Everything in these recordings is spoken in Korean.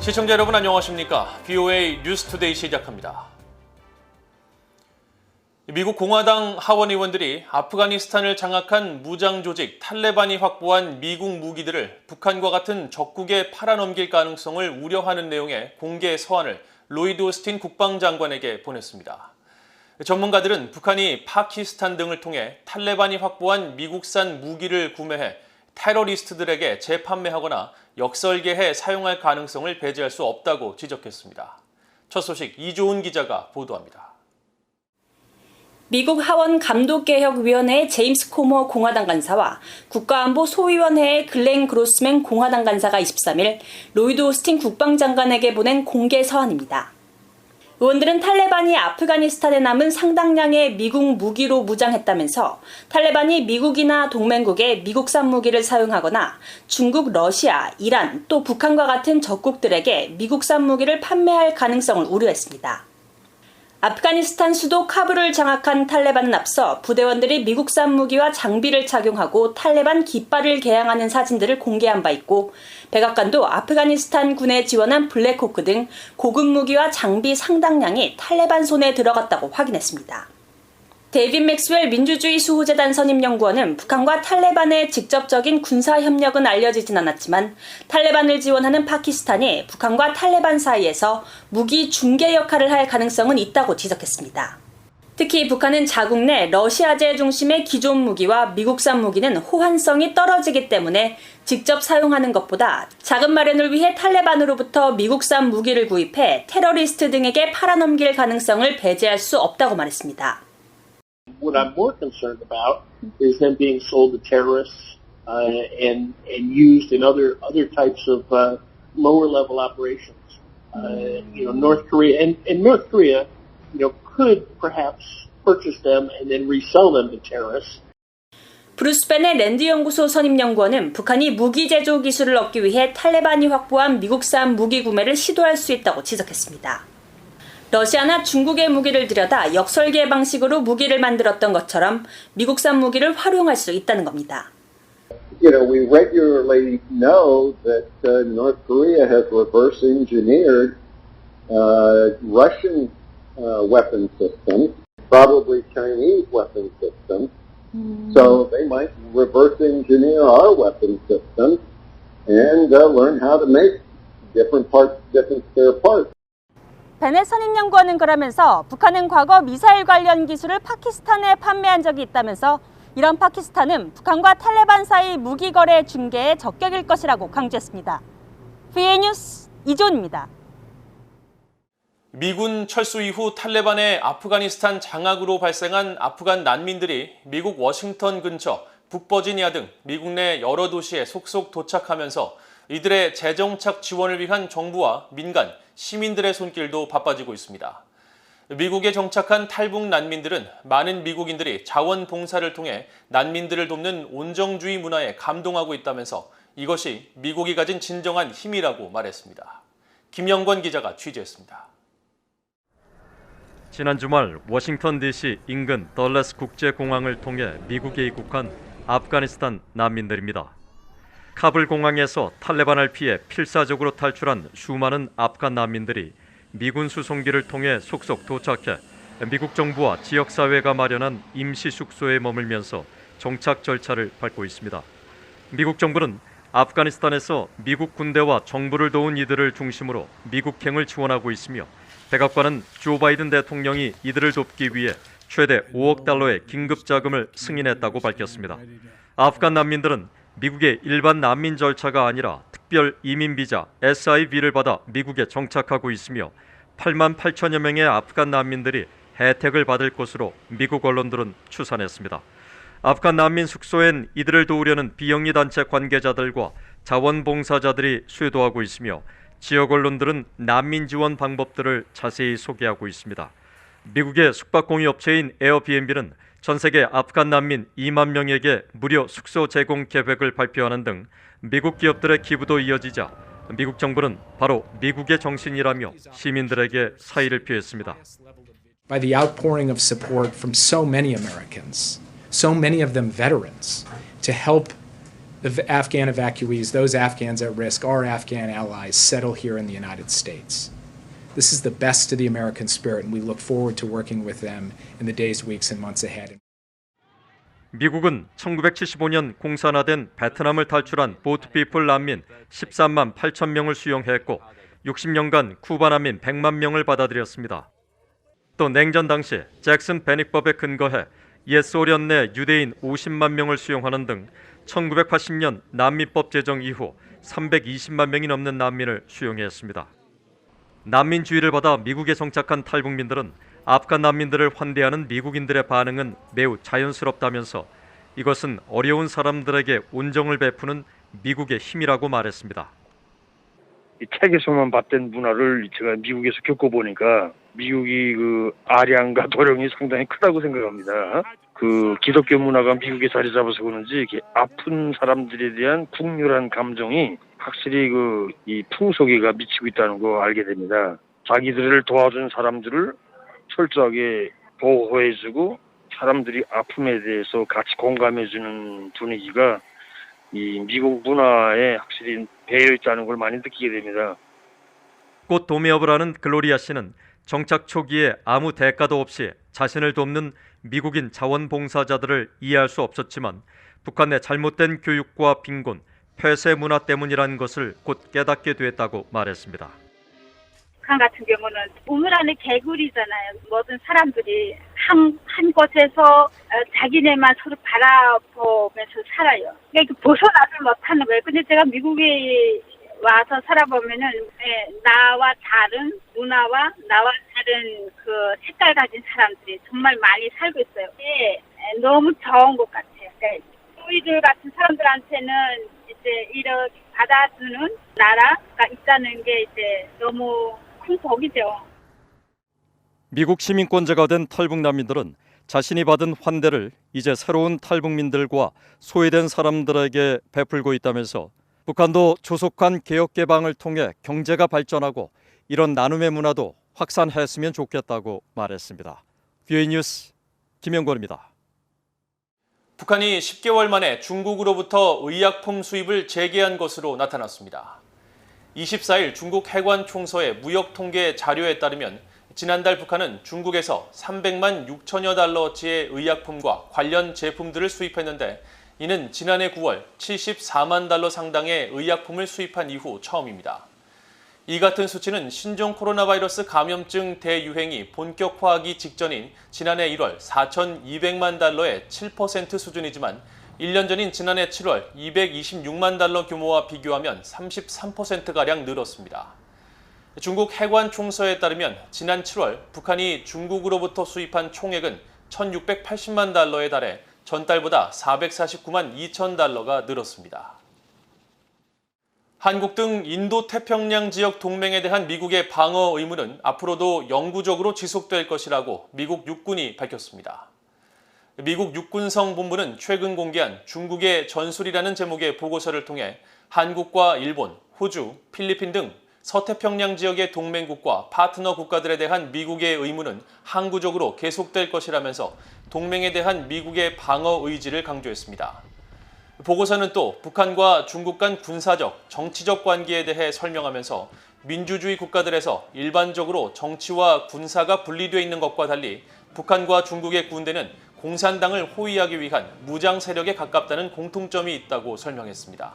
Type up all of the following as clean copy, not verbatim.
시청자 여러분 안녕하십니까? BOA 뉴스투데이 시작합니다. 미국 공화당 하원 의원들이 아프가니스탄을 장악한 무장 조직 탈레반이 확보한 미국 무기들을 북한과 같은 적국에 팔아넘길 가능성을 우려하는 내용의 공개 서한을 로이드 오스틴 국방장관에게 보냈습니다. 전문가들은 북한이 파키스탄 등을 통해 탈레반이 확보한 미국산 무기를 구매해 테러리스트들에게 재판매하거나 역설계해 사용할 가능성을 배제할 수 없다고 지적했습니다. 첫 소식 이조은 기자가 보도합니다. 미국 하원 감독개혁위원회의 제임스 코머 공화당 간사와 국가안보 소위원회의 글렌 그로스맨 공화당 간사가 23일 로이드 오스틴 국방장관에게 보낸 공개 서한입니다. 의원들은 탈레반이 아프가니스탄에 남은 상당량의 미국 무기로 무장했다면서 탈레반이 미국이나 동맹국에 미국산 무기를 사용하거나 중국, 러시아, 이란, 또 북한과 같은 적국들에게 미국산 무기를 판매할 가능성을 우려했습니다. 아프가니스탄 수도 카불을 장악한 탈레반은 앞서 부대원들이 미국산 무기와 장비를 착용하고 탈레반 깃발을 개양하는 사진들을 공개한 바 있고 백악관도 아프가니스탄 군에 지원한 블랙호크 등 고급 무기와 장비 상당량이 탈레반 손에 들어갔다고 확인했습니다. 데이빗 맥스웰 민주주의 수호재단 선임연구원은 북한과 탈레반의 직접적인 군사협력은 알려지진 않았지만 탈레반을 지원하는 파키스탄이 북한과 탈레반 사이에서 무기 중개 역할을 할 가능성은 있다고 지적했습니다. 특히 북한은 자국 내 러시아제 중심의 기존 무기와 미국산 무기는 호환성이 떨어지기 때문에 직접 사용하는 것보다 자금 마련을 위해 탈레반으로부터 미국산 무기를 구입해 테러리스트 등에게 팔아넘길 가능성을 배제할 수 없다고 말했습니다. What I'm more concerned about is them being sold to terrorists and used in other types of lower level operations. North Korea and North Korea, could perhaps purchase them and then resell them to terrorists. 브루스 벤의 랜드 연구소 선임 연구원은 북한이 무기 제조 기술을 얻기 위해 탈레반이 확보한 미국산 무기 구매를 시도할 수 있다고 지적했습니다. 러시아나 중국의 무기를 들여다 역설계 방식으로 무기를 만들었던 것처럼 미국산 무기를 활용할 수 있다는 겁니다. We regularly know that North Korea has reverse engineered Russian weapon systems, probably Chinese weapon systems. So they might reverse engineer our weapon systems and learn how to make different spare parts. 베넷 선임연구원은 그러면서 북한은 과거 미사일 관련 기술을 파키스탄에 판매한 적이 있다면서 이런 파키스탄은 북한과 탈레반 사이 무기 거래 중개의 적격일 것이라고 강조했습니다. BOA 뉴스 이조은입니다. 미군 철수 이후 탈레반의 아프가니스탄 장악으로 발생한 아프간 난민들이 미국 워싱턴 근처 북버지니아 등 미국 내 여러 도시에 속속 도착하면서 이들의 재정착 지원을 위한 정부와 민간, 시민들의 손길도 바빠지고 있습니다. 미국에 정착한 탈북 난민들은 많은 미국인들이 자원봉사를 통해 난민들을 돕는 온정주의 문화에 감동하고 있다면서 이것이 미국이 가진 진정한 힘이라고 말했습니다. 김영권 기자가 취재했습니다. 지난 주말 워싱턴 DC 인근 덜라스 국제공항을 통해 미국에 입국한 아프가니스탄 난민들입니다. 카불 공항에서 탈레반을 피해 필사적으로 탈출한 수많은 아프간 난민들이 미군 수송기를 통해 속속 도착해 미국 정부와 지역사회가 마련한 임시 숙소에 머물면서 정착 절차를 밟고 있습니다. 미국 정부는 아프가니스탄에서 미국 군대와 정부를 도운 이들을 중심으로 미국행을 지원하고 있으며 백악관은 조 바이든 대통령이 이들을 돕기 위해 최대 5억 달러의 긴급 자금을 승인했다고 밝혔습니다. 아프간 난민들은 미국의 일반 난민 절차가 아니라 특별 이민 비자 SIV를 받아 미국에 정착하고 있으며 8만 8천여 명의 아프간 난민들이 혜택을 받을 것으로 미국 언론들은 추산했습니다. 아프간 난민 숙소엔 이들을 도우려는 비영리 단체 관계자들과 자원봉사자들이 수요도하고 있으며 지역 언론들은 난민 지원 방법들을 자세히 소개하고 있습니다. 미국의 숙박공유 업체인 에어비앤비는 전 세계 아프간 난민 2만 명에게 무료 숙소 제공 계획을 발표하는 등 미국 기업들의 기부도 이어지자 미국 정부는 바로 미국의 정신이라며 시민들에게 사의를 표했습니다. By the outpouring of support from so many Americans, so many of them veterans, to help the Afghan evacuees, those Afghans at risk, our Afghan allies, settle here in the United States. This is the best of the American spirit, and we look forward to working with them in the days, weeks, and months ahead. 미국은 1975년 공산화된 베트남을 탈출한 보트피플 난민 13만 8천 명을 수용했고 60년간 쿠바 난민 100만 명을 받아들였습니다. 또 냉전 당시 잭슨 베닉법에 근거해 옛 소련 내 유대인 50만 명을 수용하는 등 1980년 난민법 제정 이후 320만 명이 넘는 난민을 수용했습니다. 난민주의를 받아 미국에 정착한 탈북민들은 아프간 난민들을 환대하는 미국인들의 반응은 매우 자연스럽다면서 이것은 어려운 사람들에게 온정을 베푸는 미국의 힘이라고 말했습니다. 이 책에서만 봤던 문화를 제가 미국에서 겪어보니까 미국이 그 아량과 도량이 상당히 크다고 생각합니다. 그 기독교 문화가 미국에 자리 잡아서 그런지 이렇게 아픈 사람들에 대한 국률한 감정이 확실히 그 이 풍속에가 미치고 있다는 거 알게 됩니다. 자기들을 도와준 사람들을 철저하게 보호해주고 사람들이 아픔에 대해서 같이 공감해주는 분위기가 이 미국 문화에 확실히 배어 있다는 걸 많이 느끼게 됩니다. 꽃 도매업을 하는 글로리아 씨는 정착 초기에 아무 대가도 없이 자신을 돕는 미국인 자원봉사자들을 이해할 수 없었지만 북한 내 잘못된 교육과 빈곤, 폐쇄 문화 때문이라는 것을 곧 깨닫게 됐다고 말했습니다. 북한 같은 경우는 우물 안에 개구리잖아요. 모든 사람들이 한 곳에서 자기네만 서로 바라보면서 살아요. 그러니까 벗어나질 못하는 거예요. 근데 제가 미국에 와서 살아보면은 나와 다른 문화와 나와 다른 그 색깔 가진 사람들이 정말 많이 살고 있어요. 너무 좋은 것 같아요. 우리들 같은 사람들한테는 이제 이렇게 받아주는 나라가 있다는 게 이제 너무 큰 복이죠. 미국 시민권자가 된 탈북 난민들은 자신이 받은 환대를 이제 새로운 탈북민들과 소외된 사람들에게 베풀고 있다면서 북한도 조속한 개혁 개방을 통해 경제가 발전하고 이런 나눔의 문화도 확산했으면 좋겠다고 말했습니다. VOA 뉴스 김영권입니다. 북한이 10개월 만에 중국으로부터 의약품 수입을 재개한 것으로 나타났습니다. 24일 중국 해관 총서의 무역 통계 자료에 따르면 지난달 북한은 중국에서 300만 6천여 달러어치의 의약품과 관련 제품들을 수입했는데 이는 지난해 9월 74만 달러 상당의 의약품을 수입한 이후 처음입니다. 이 같은 수치는 신종 코로나 바이러스 감염증 대유행이 본격화하기 직전인 지난해 1월 4,200만 달러의 7% 수준이지만 1년 전인 지난해 7월 226만 달러 규모와 비교하면 33%가량 늘었습니다. 중국 해관 총서에 따르면 지난 7월 북한이 중국으로부터 수입한 총액은 1,680만 달러에 달해 전달보다 449만 2천 달러가 늘었습니다. 한국 등 인도-태평양 지역 동맹에 대한 미국의 방어 의무는 앞으로도 영구적으로 지속될 것이라고 미국 육군이 밝혔습니다. 미국 육군성 본부는 최근 공개한 중국의 전술이라는 제목의 보고서를 통해 한국과 일본, 호주, 필리핀 등 서태평양 지역의 동맹국과 파트너 국가들에 대한 미국의 의무는 항구적으로 계속될 것이라면서 동맹에 대한 미국의 방어 의지를 강조했습니다. 보고서는 또 북한과 중국 간 군사적, 정치적 관계에 대해 설명하면서 민주주의 국가들에서 일반적으로 정치와 군사가 분리되어 있는 것과 달리 북한과 중국의 군대는 공산당을 호위하기 위한 무장 세력에 가깝다는 공통점이 있다고 설명했습니다.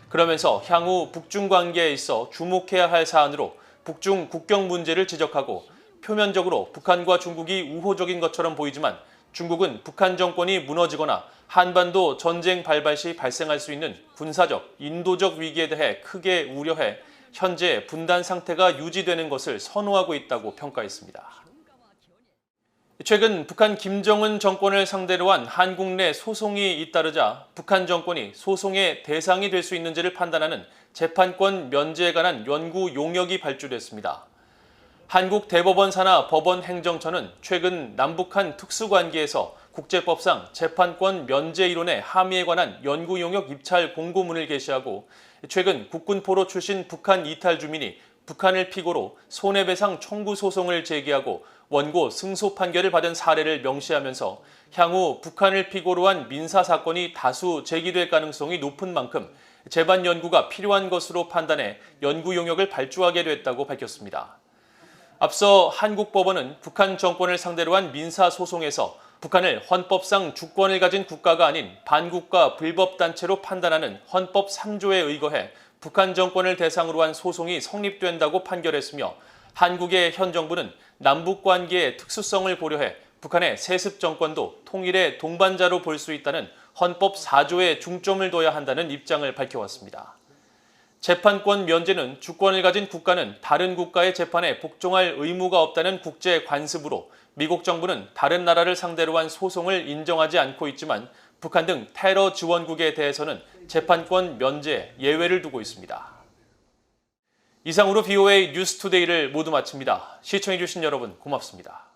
그러면서 향후 북중 관계에 있어 주목해야 할 사안으로 북중 국경 문제를 지적하고 표면적으로 북한과 중국이 우호적인 것처럼 보이지만 중국은 북한 정권이 무너지거나 한반도 전쟁 발발 시 발생할 수 있는 군사적, 인도적 위기에 대해 크게 우려해 현재 분단 상태가 유지되는 것을 선호하고 있다고 평가했습니다. 최근 북한 김정은 정권을 상대로 한 한국 내 소송이 잇따르자 북한 정권이 소송의 대상이 될 수 있는지를 판단하는 재판권 면제에 관한 연구 용역이 발주됐습니다. 한국 대법원 산하 법원행정처는 최근 남북한 특수관계에서 국제법상 재판권 면제 이론의 함의에 관한 연구 용역 입찰 공고문을 게시하고 최근 국군포로 출신 북한 이탈 주민이 북한을 피고로 손해배상 청구 소송을 제기하고 원고 승소 판결을 받은 사례를 명시하면서 향후 북한을 피고로 한 민사 사건이 다수 제기될 가능성이 높은 만큼 재반 연구가 필요한 것으로 판단해 연구 용역을 발주하게 됐다고 밝혔습니다. 앞서 한국 법원은 북한 정권을 상대로 한 민사 소송에서 북한을 헌법상 주권을 가진 국가가 아닌 반국가 불법단체로 판단하는 헌법 3조에 의거해 북한 정권을 대상으로 한 소송이 성립된다고 판결했으며 한국의 현 정부는 남북관계의 특수성을 고려해 북한의 세습 정권도 통일의 동반자로 볼 수 있다는 헌법 4조에 중점을 둬야 한다는 입장을 밝혀왔습니다. 재판권 면제는 주권을 가진 국가는 다른 국가의 재판에 복종할 의무가 없다는 국제 관습으로 미국 정부는 다른 나라를 상대로 한 소송을 인정하지 않고 있지만 북한 등 테러 지원국에 대해서는 재판권 면제에 예외를 두고 있습니다. 이상으로 VOA 뉴스투데이를 모두 마칩니다. 시청해주신 여러분 고맙습니다.